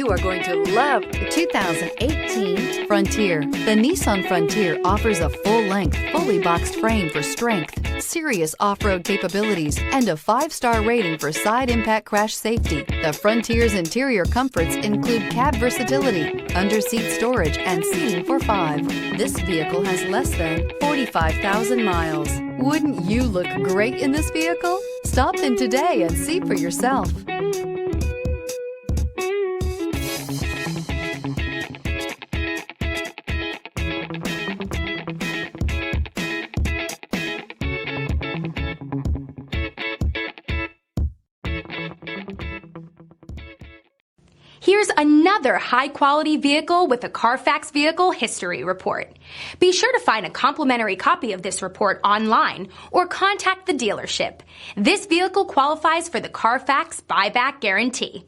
You are going to love the 2018 Frontier. The Nissan Frontier offers a full-length, fully boxed frame for strength, serious off-road capabilities, and a 5-star rating for side impact crash safety. The Frontier's interior comforts include cab versatility, under-seat storage, and seating for 5. This vehicle has less than 45,000 miles. Wouldn't you look great in this vehicle? Stop in today and see for yourself. Here's another high-quality vehicle with a Carfax Vehicle History Report. Be sure to find a complimentary copy of this report online or contact the dealership. This vehicle qualifies for the Carfax Buyback Guarantee.